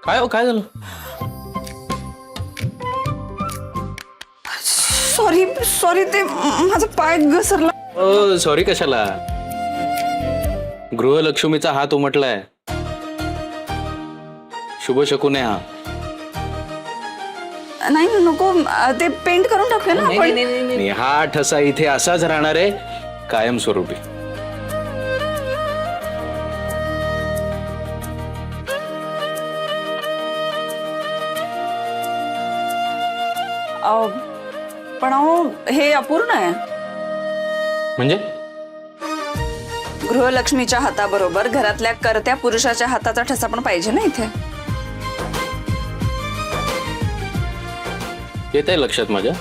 काय हो, काय झालं? सॉरी सॉरी, ते माझा पाय घसरला. सॉरी कशाला? गृहलक्ष्मीचा हात उमटलाय. शुभ शकून आहे हा. नाही नको, ते पेंट करून टाकूया ना आपण. आणि हा ठसा इथे असाच राहणार आहे कायमस्वरूपी. पण अहो, हे अपूर्ण आहे. म्हणजे गृहलक्ष्मीच्या हाताबरोबर घरातल्या करत्या पुरुषाच्या हाताचा ठसा पण पाहिजे ना इथे. येत आहे लक्षात माझ्या.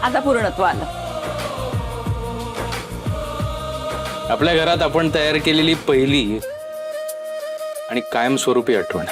आता पूर्णत्व आलं. आपल्या घरात आपण तयार केलेली पहिली आणि कायमस्वरूपी आठवण.